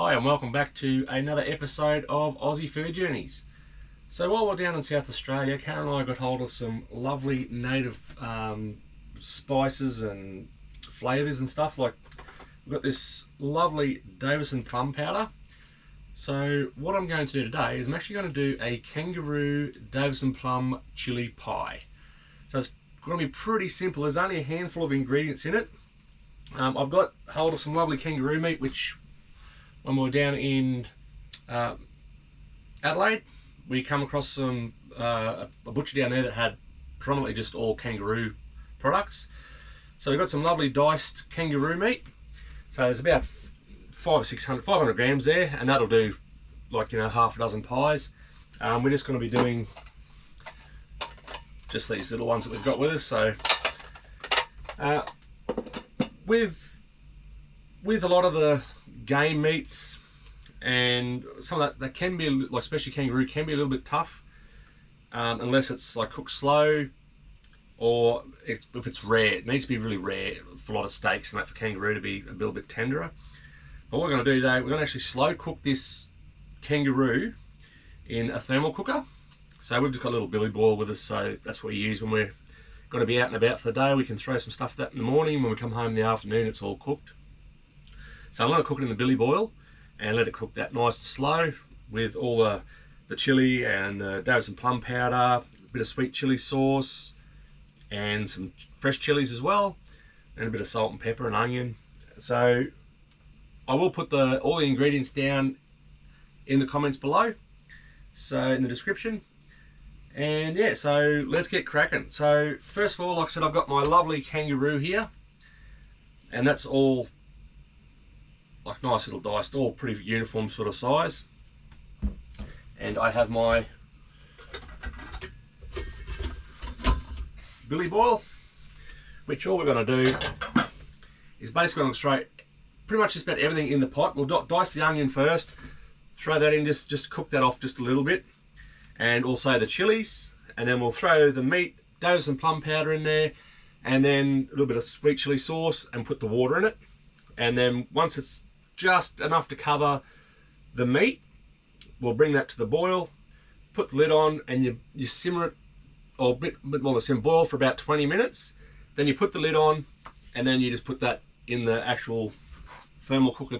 Hi and welcome back to another episode of Aussie Food Journeys. So while we're down in South Australia, Carolyn and I got hold of some lovely native spices and flavours and stuff. Like we've got this lovely Davidson plum powder. So what I'm going to do today is I'm actually going to do a Kangaroo Davidson plum chili pie. So it's going to be pretty simple. There's only a handful of ingredients in it. I've got hold of some lovely kangaroo meat, which when we were down in Adelaide, we come across some a butcher down there that had predominantly just all kangaroo products. So we've got some lovely diced kangaroo meat. So there's about 500 grams there, and that'll do like, you know, half a dozen pies. We're just going to be doing just these little ones that we've got with us. So with a lot of the game meats and some of that can be, like especially kangaroo, can be a little bit tough unless it's like cooked slow, or if it's rare. It needs to be really rare for a lot of steaks and that for kangaroo to be a little bit tenderer. But what we're going to do today, we're going to actually slow cook this kangaroo in a thermal cooker. So we've just got a little billy boil with us, so that's what we use when we're going to be out and about for the day. We can throw some stuff that in the morning. When we come home in the afternoon, it's all cooked. So I'm going to cook it in the billy boil and let it cook that nice and slow with all the chilli and the Davidson plum powder, a bit of sweet chili sauce and some fresh chilies as well, and a bit of salt and pepper and onion. So I will put all the ingredients down in the comments below, so in the description. And yeah, so let's get cracking. So first of all, like I said, I've got my lovely kangaroo here, and that's all like nice little diced, all pretty uniform sort of size. And I have my billy boil, which all we're going to do is basically going to throw pretty much just about everything in the pot. We'll dice the onion first, throw that in, just cook that off just a little bit, and also the chilies, and then we'll throw the meat, Davidson plum powder in there, and then a little bit of sweet chili sauce, and put the water in it. And then once it's just enough to cover the meat, we'll bring that to the boil, put the lid on, and you simmer it, or a bit more than simmer, boil for about 20 minutes. Then you put the lid on, and then you just put that in the actual thermal cooker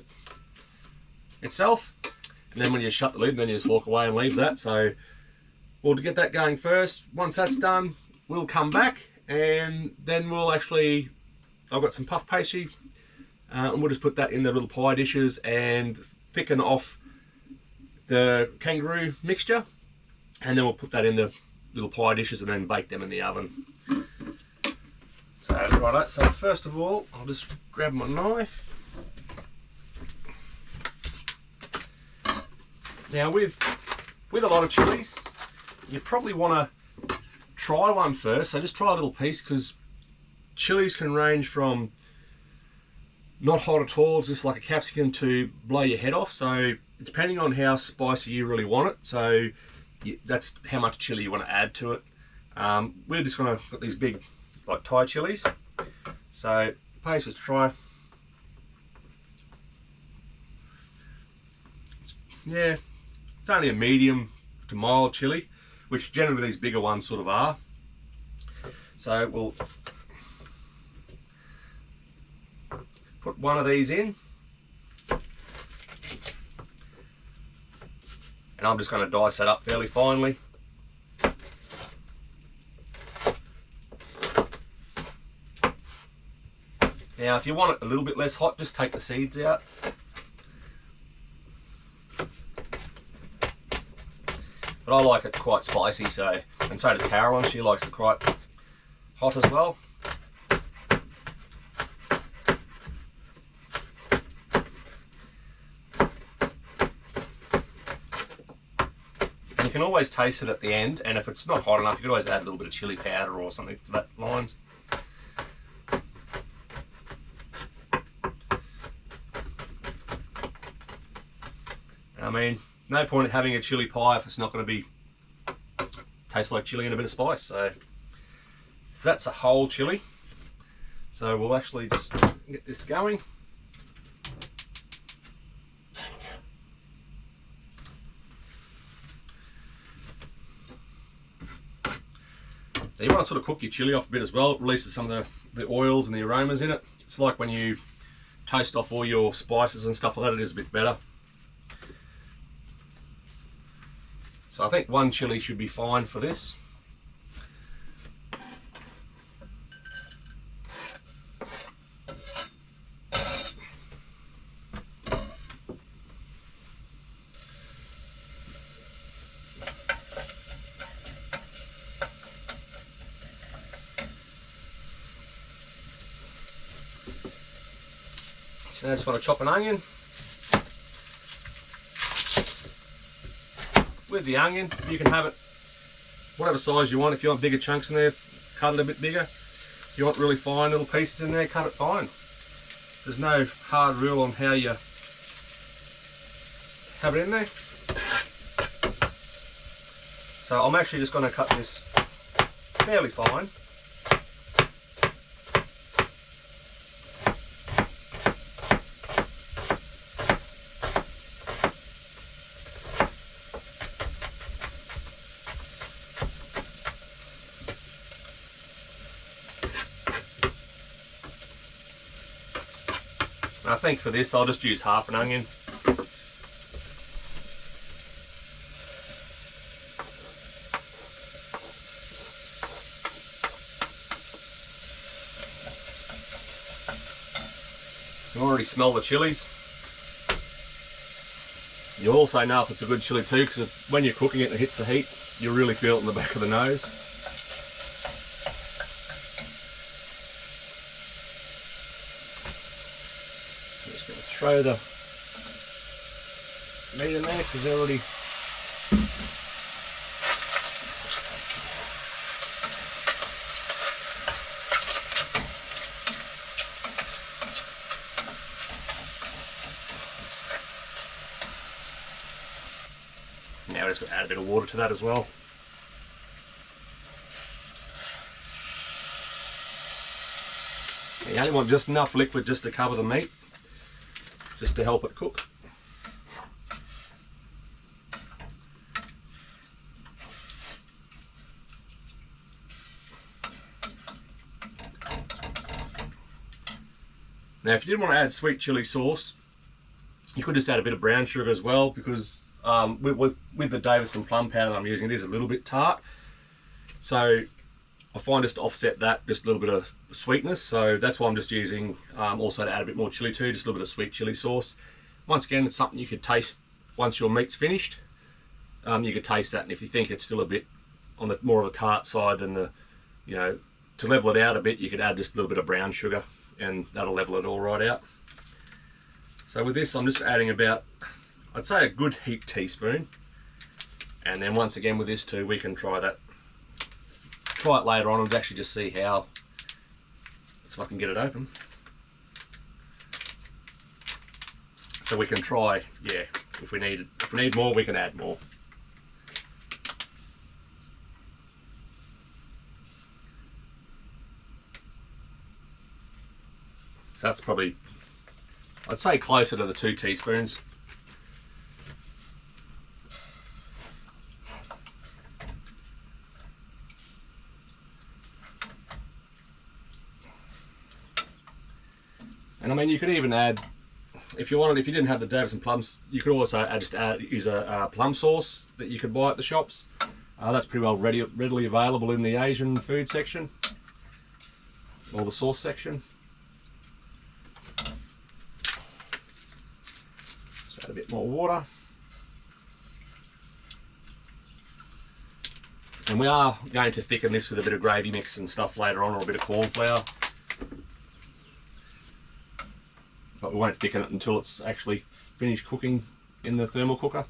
itself. And then when you shut the lid, then you just walk away and leave that. So we'll get that going first. Once that's done, we'll come back, and then we'll actually, I've got some puff pastry, and we'll just put that in the little pie dishes and thicken off the kangaroo mixture, and then we'll put that in the little pie dishes and then bake them in the oven. So righto, so first of all, I'll just grab my knife. Now with a lot of chilies, you probably want to try one first. So just try a little piece, because chilies can range from not hot at all, just like a capsicum, to blow your head off. So depending on how spicy you really want it, so that's how much chili you want to add to it. We're just going to put these big like Thai chilies. So paste just try. Yeah, it's only a medium to mild chili, which generally these bigger ones sort of are. So we'll put one of these in, and I'm just going to dice that up fairly finely. Now if you want it a little bit less hot, just take the seeds out. But I like it quite spicy, so, and so does Carolyn. She likes it quite hot as well. You can always taste it at the end, and if it's not hot enough, you can always add a little bit of chili powder or something to that lines. I mean, no point in having a chili pie if it's not going to be taste like chili and a bit of spice. So that's a whole chili. So we'll actually just get this going. Now you want to sort of cook your chilli off a bit as well. It releases some of the oils and the aromas in it. It's like when you toast off all your spices and stuff like that, it is a bit better. So I think 1 chilli should be fine for this. So now I just want to chop an onion. With the onion, you can have it whatever size you want. If you want bigger chunks in there, cut it a bit bigger. If you want really fine little pieces in there, cut it fine. There's no hard rule on how you have it in there. So I'm actually just going to cut this fairly fine. I think for this I'll just use half an onion. You already smell the chilies. You also know if it's a good chili too, because when you're cooking it and it hits the heat, you really feel it in the back of the nose. Throw the meat in there because they're already now we're just going to add a bit of water to that as well. You only want just enough liquid just to cover the meat, just to help it cook. Now if you didn't want to add sweet chili sauce, you could just add a bit of brown sugar as well, because with the Davidson plum powder that I'm using, it is a little bit tart. So I find just to offset that, just a little bit of sweetness. So that's why I'm just using, also to add a bit more chili too, just a little bit of sweet chili sauce. Once again, it's something you could taste once your meat's finished. You could taste that, and if you think it's still a bit on the more of a tart side than the, you know, to level it out a bit, you could add just a little bit of brown sugar, and that'll level it all right out. So with this, I'm just adding about, I'd say a good heaped teaspoon. And then once again with this too, we can try that. Try it later on and actually just see how, if I can get it open. So we can try, yeah, if we need more, we can add more. So that's probably, I'd say closer to the 2 teaspoons. And I mean, you could even add, if you wanted, if you didn't have the Davidson plums, you could also use a plum sauce that you could buy at the shops. That's pretty well readily available in the Asian food section, or the sauce section. So add a bit more water. And we are going to thicken this with a bit of gravy mix and stuff later on, or a bit of corn flour. But we won't thicken it until it's actually finished cooking in the thermal cooker.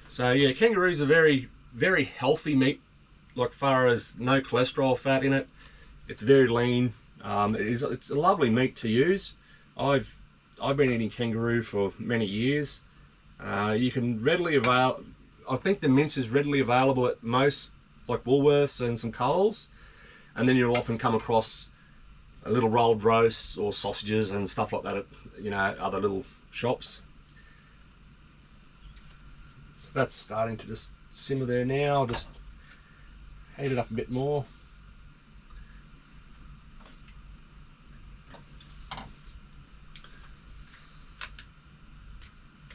So yeah, kangaroo's a very, very healthy meat, like far as no cholesterol fat in it. It's very lean. It's a lovely meat to use. I've been eating kangaroo for many years. You can readily avail. I think the mince is readily available at most, like Woolworths and some Coles, and then you'll often come across a little rolled roast or sausages and stuff like that at, you know, other little shops. So that's starting to just simmer there now. I'll just heat it up a bit more.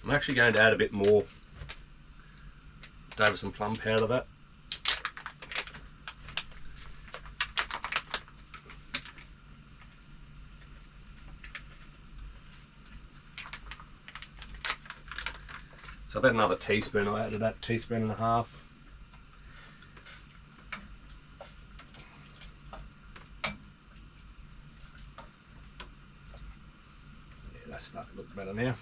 I'm actually going to add a bit more Davidson plum powder to that. So about another teaspoon. I added that, teaspoon and a half. Yeah, that's starting to look better now.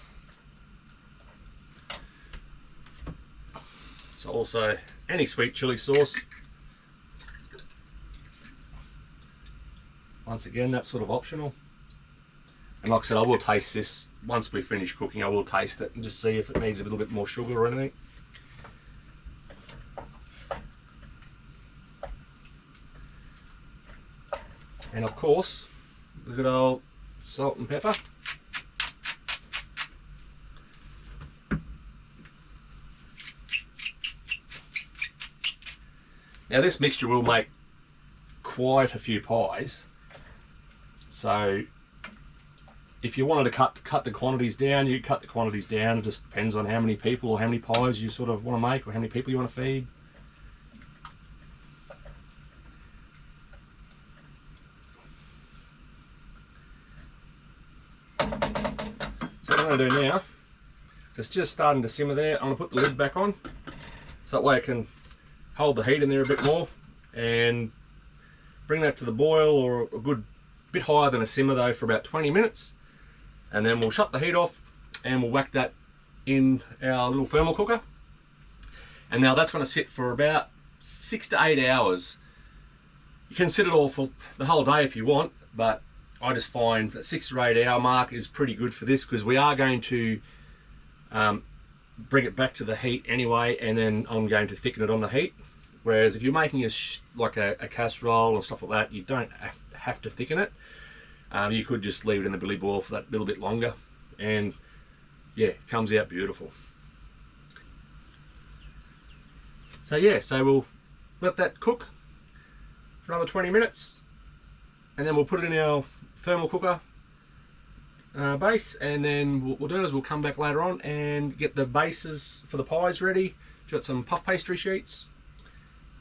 So also any sweet chili sauce. Once again, that's sort of optional. And like I said, I will taste this once we finish cooking. I will taste it and just see if it needs a little bit more sugar or anything. And of course, the good old salt and pepper. Now this mixture will make quite a few pies, so if you wanted to cut the quantities down, you cut the quantities down. It just depends on how many people or how many pies you sort of want to make or how many people you want to feed. So what I'm going to do now, it's just starting to simmer there. I'm going to put the lid back on, so that way I can hold the heat in there a bit more and bring that to the boil, or a good bit higher than a simmer though, for about 20 minutes. And then we'll shut the heat off and we'll whack that in our little thermal cooker. And now that's going to sit for about 6 to 8 hours. You can sit it all for the whole day if you want, but I just find that 6 or 8 hour mark is pretty good for this, because we are going to bring it back to the heat anyway, and then I'm going to thicken it on the heat. Whereas if you're making like a casserole or stuff like that, you don't have to thicken it. You could just leave it in the billy boil for that little bit longer, and yeah, it comes out beautiful. So yeah, so we'll let that cook for another 20 minutes, and then we'll put it in our thermal cooker base, and then what we'll do is we'll come back later on and get the bases for the pies ready. Got some puff pastry sheets,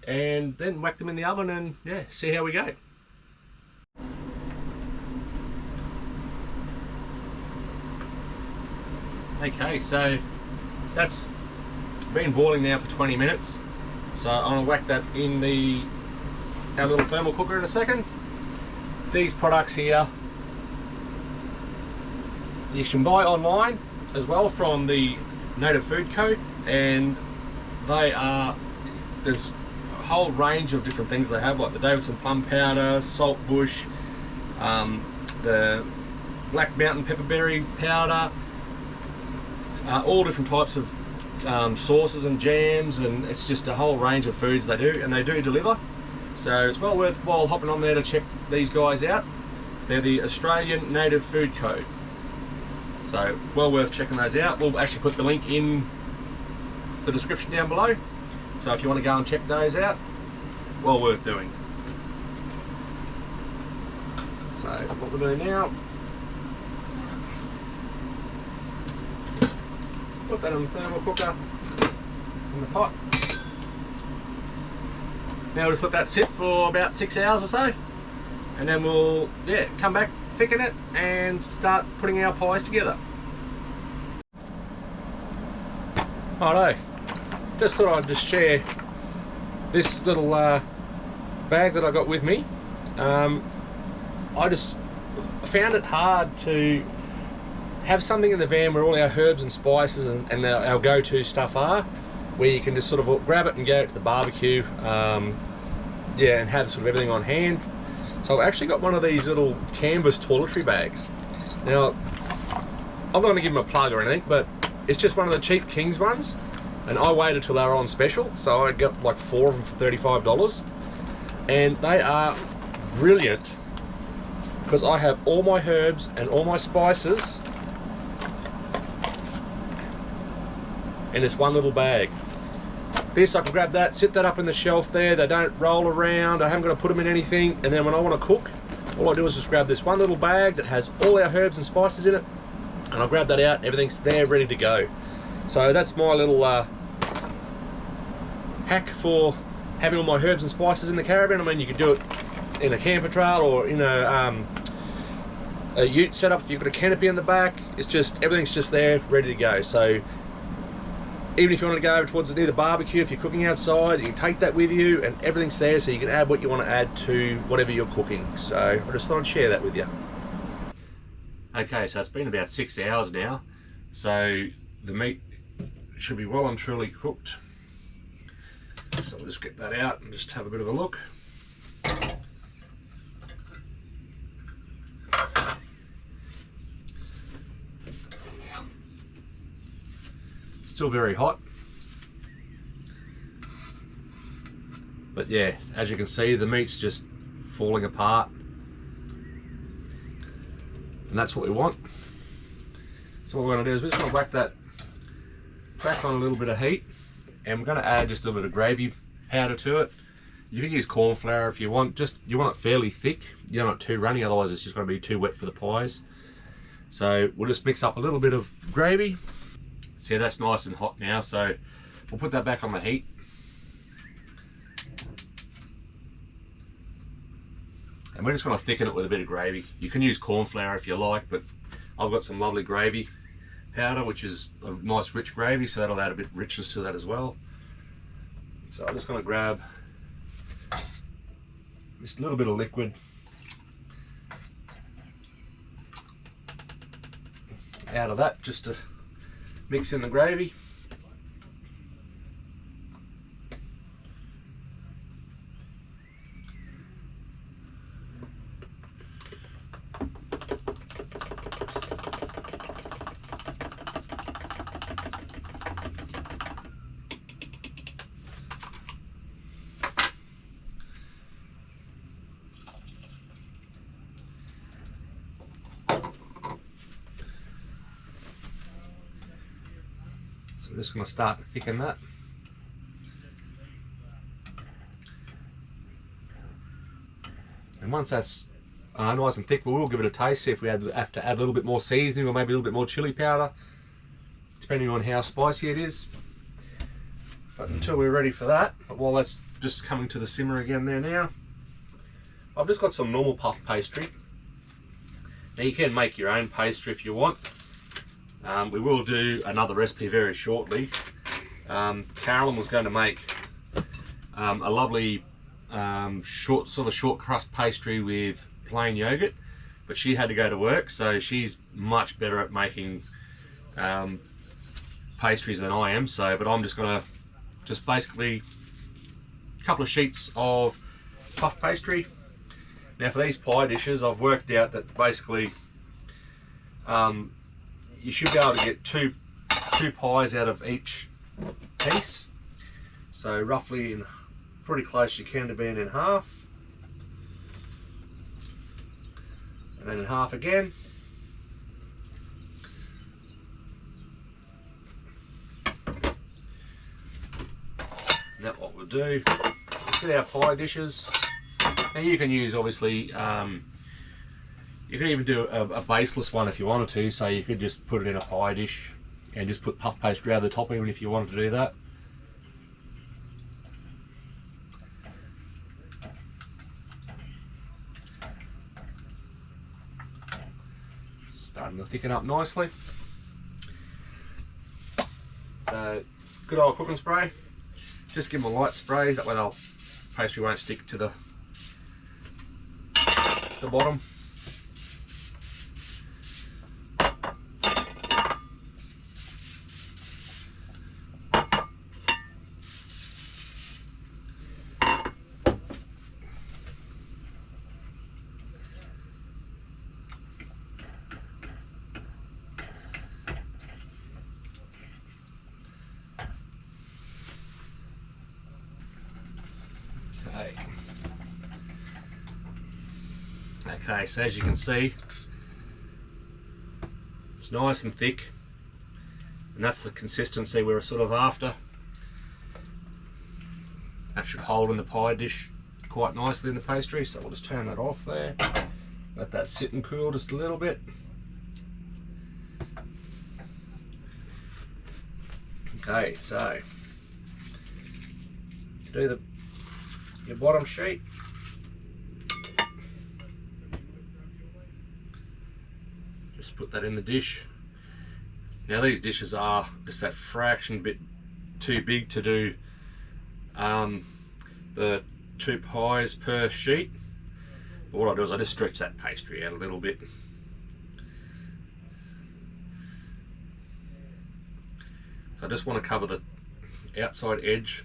and then whack them in the oven and yeah, see how we go. Okay, so that's been boiling now for 20 minutes. So I'm gonna whack that in our little thermal cooker in a second. These products here, you can buy online as well from the Native Food Co, and there's a whole range of different things they have, like the Davidson plum powder, salt bush, the black mountain pepperberry powder, all different types of sauces and jams, and it's just a whole range of foods they do, and they do deliver. So it's well worthwhile hopping on there to check these guys out. They're the Australian Native Food Co. So well worth checking those out. We'll actually put the link in the description down below. So if you want to go and check those out, well worth doing. So what we'll do now, put that in the thermal cooker in the pot. Now we'll just let that sit for about 6 hours or so, and then we'll come back, thicken it, and start putting our pies together. Righto, just thought I'd just share this little bag that I got with me. I just found it hard to have something in the van where all our herbs and spices and our go-to stuff are, where you can just sort of grab it and go to the barbecue, and have sort of everything on hand. So I've actually got one of these little canvas toiletry bags. Now, I'm not going to give them a plug or anything, but it's just one of the cheap King's ones, and I waited till they were on special, so I got like 4 of them for $35, and they are brilliant because I have all my herbs and all my spices in this one little bag. This, I can grab that, sit that up in the shelf there. They don't roll around. I haven't got to put them in anything. And then when I want to cook, all I do is just grab this one little bag that has all our herbs and spices in it, and I'll grab that out. Everything's there, ready to go. So that's my little hack for having all my herbs and spices in the caravan. I mean, you could do it in a camper trail or in a ute setup if you've got a canopy in the back. It's just, everything's just there, ready to go. So even if you want to go over towards near the barbecue, if you're cooking outside, you can take that with you, and everything's there, so you can add what you want to add to whatever you're cooking. So I just thought I'd share that with you. Okay, so it's been about 6 hours now, so the meat should be well and truly cooked. So we'll just get that out and just have a bit of a look. Still very hot, but yeah, as you can see, the meat's just falling apart, and that's what we want. So what we're going to do is we're just going to whack that back on a little bit of heat, and we're going to add just a little bit of gravy powder to it. You can use corn flour if you want. Just, you want it fairly thick, you don't want it too runny, otherwise it's just going to be too wet for the pies. So we'll just mix up a little bit of gravy. See, that's nice and hot now, so we'll put that back on the heat. And we're just going to thicken it with a bit of gravy. You can use corn flour if you like, but I've got some lovely gravy powder, which is a nice rich gravy, so that'll add a bit of richness to that as well. So I'm just going to grab just a little bit of liquid out of that, just to mix in the gravy. We're just going to start to thicken that. And once that's nice and thick, we will give it a taste, see if we have to add a little bit more seasoning or maybe a little bit more chili powder, depending on how spicy it is. But until we're ready for that, but while that's just coming to the simmer again there now, I've just got some normal puff pastry. Now you can make your own pastry if you want. We will do another recipe very shortly. Carolyn was going to make a lovely short crust pastry with plain yogurt, but she had to go to work, so she's much better at making pastries than I am. So, but I'm just going to basically a couple of sheets of puff pastry. Now for these pie dishes, I've worked out that basically you should be able to get two pies out of each piece. So roughly pretty close you can to being in half. And then in half again. And that's what we'll do. Get our pie dishes. Now you can use, obviously, you can even do a baseless one if you wanted to, so you could just put it in a pie dish and just put puff pastry over the top even if you wanted to do that. Starting to thicken up nicely. So, good old cooking spray. Just give them a light spray, that way the pastry won't stick to the bottom. Okay, so as you can see, it's nice and thick, And that's the consistency we were sort of after. That should hold in the pie dish quite nicely in the pastry, so we'll just turn that off there. Let that sit and cool just a little bit. Okay, so do your bottom sheet. Just put that in the dish. Now these dishes are just that fraction bit too big to do the 2 pies per sheet. But what I do is I just stretch that pastry out a little bit. So I just want to cover the outside edge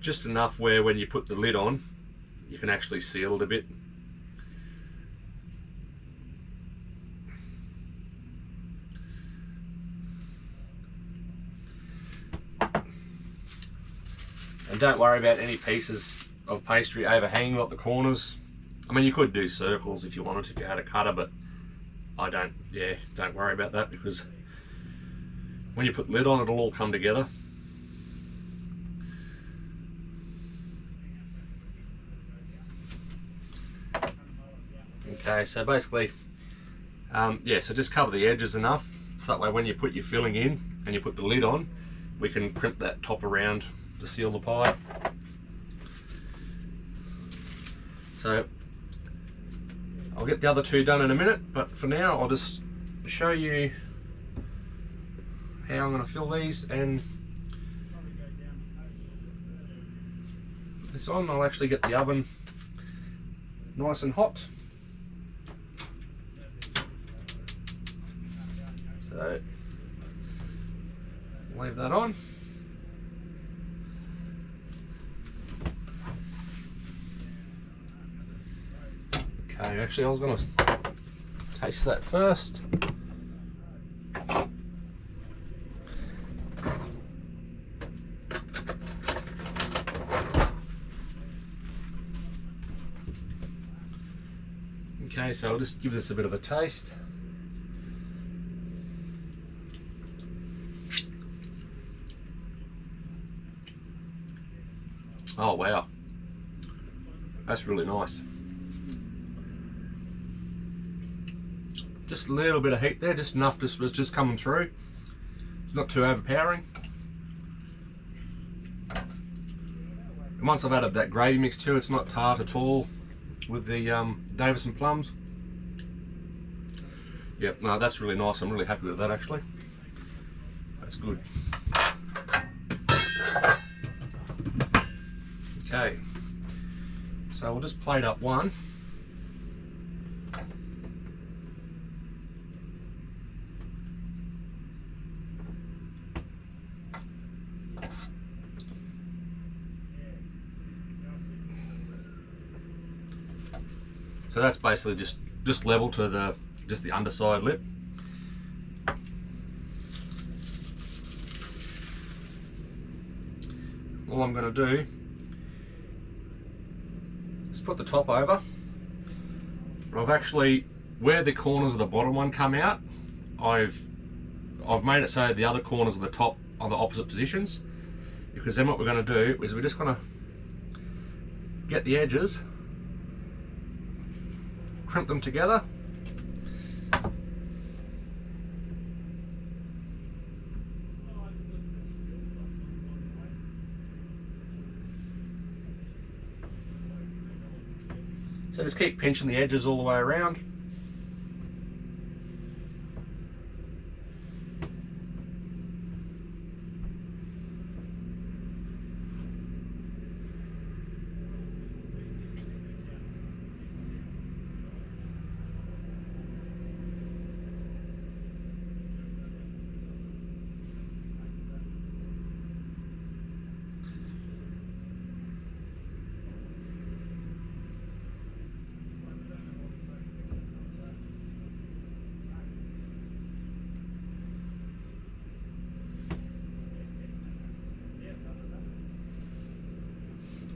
just enough where when you put the lid on you can actually seal it a bit. And don't worry about any pieces of pastry overhanging at the corners. I mean, you could do circles if you wanted, if you had a cutter, but I don't. Yeah, don't worry about that, because when you put the lid on, it'll all come together. Okay, so basically, yeah, so just cover the edges enough, so that way when you put your filling in and you put the lid on, we can crimp that top around to seal the pie. So I'll get the other 2 done in a minute, but for now I'll just show you how I'm going to fill these and put this on. I'll actually get the oven nice and hot. So leave that on. Okay, actually I was going to taste that first. Okay, so I'll just give this a bit of a taste. Oh wow, that's really nice. Just a little bit of heat there, just enough was just coming through. It's not too overpowering. And once I've added that gravy mix to it, it's not tart at all with the Davidson plums. Yep, no, that's really nice. I'm really happy with that actually. That's good. Okay, so we'll just plate up one. So that's basically just level to the underside lip. All I'm going to do is put the top over. But I've actually, where the corners of the bottom one come out, I've made it so the other corners of the top are the opposite positions, because then what we're going to do is we're just going to get the edges, crimp them together, so just keep pinching the edges all the way around.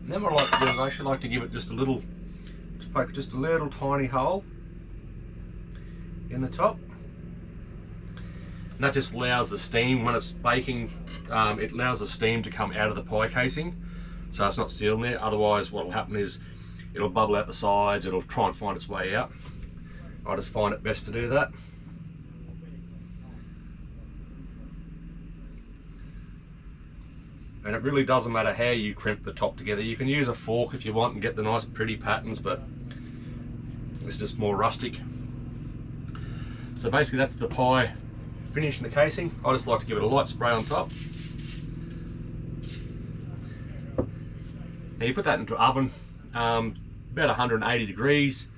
And then what I like to do is I actually like to give it just a little, poke just a little tiny hole in the top. And And that just allows the steam, when it's baking, it allows the steam to come out of the pie casing, so it's not sealed in there. Otherwise what will happen is it'll bubble out the sides, it'll try and find its way out. I just find it best to do that. And it really doesn't matter how you crimp the top together. You can use a fork if you want and get the nice pretty patterns, but it's just more rustic. So basically that's the pie finish in the casing. I just like to give it a light spray on top. Now you put that into oven, about 180 degrees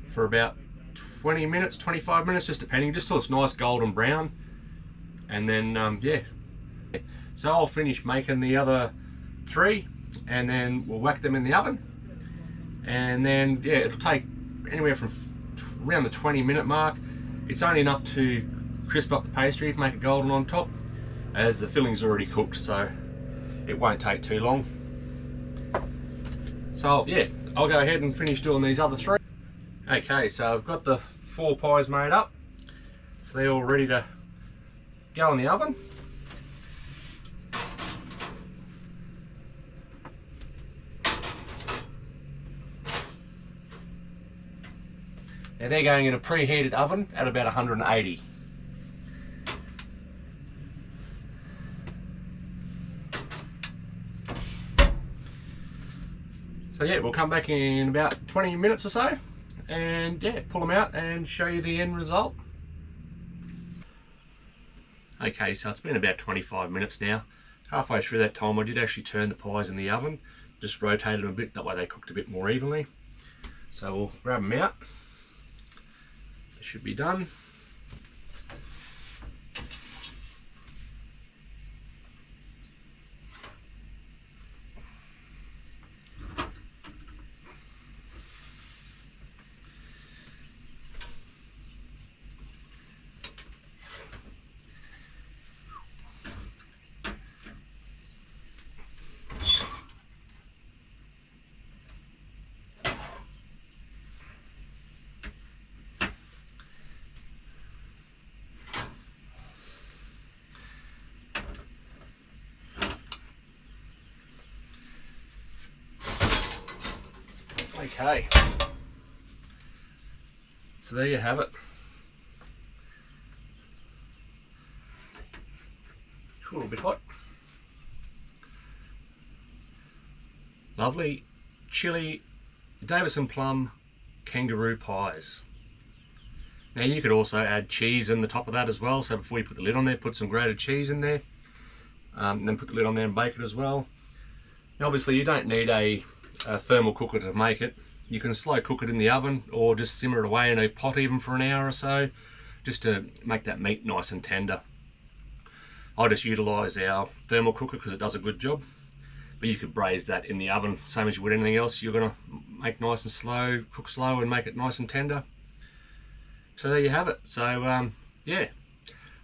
for about 20 minutes, 25 minutes, just depending, just till it's nice golden brown. And then yeah, so I'll finish making the other 3 and then we'll whack them in the oven. And then yeah, it'll take anywhere from around the 20-minute mark. It's only enough to crisp up the pastry, make it golden on top, as the filling's already cooked, so it won't take too long. So yeah, I'll go ahead and finish doing these other 3. Okay, so I've got the 4 pies made up, so they're all ready to go in the oven. Now they're going in a preheated oven at about 180. So yeah, we'll come back in about 20 minutes or so and yeah, pull them out and show you the end result. Okay, so it's been about 25 minutes now. Halfway through that time I did actually turn the pies in the oven, just rotated them a bit, that way they cooked a bit more evenly. So we'll grab them out. They should be done. Okay, so there you have it. A little bit hot. Lovely chili Davidson plum kangaroo pies. Now you could also add cheese in the top of that as well, so before you put the lid on there, put some grated cheese in there, and then put the lid on there and bake it as well. Now obviously you don't need a thermal cooker to make it. You can slow cook it in the oven or just simmer it away in a pot even for an hour or so, just to make that meat nice and tender. I just utilise our thermal cooker because it does a good job, but you could braise that in the oven same as you would anything else you're going to make nice and slow, cook slow and make it nice and tender. So there you have it. So yeah,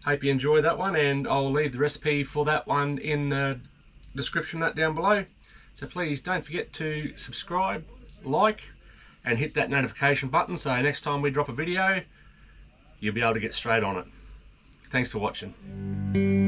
hope you enjoyed that one, and I'll leave the recipe for that one in the description that down below. So please don't forget to subscribe, like, and hit that notification button so next time we drop a video, you'll be able to get straight on it. Thanks for watching.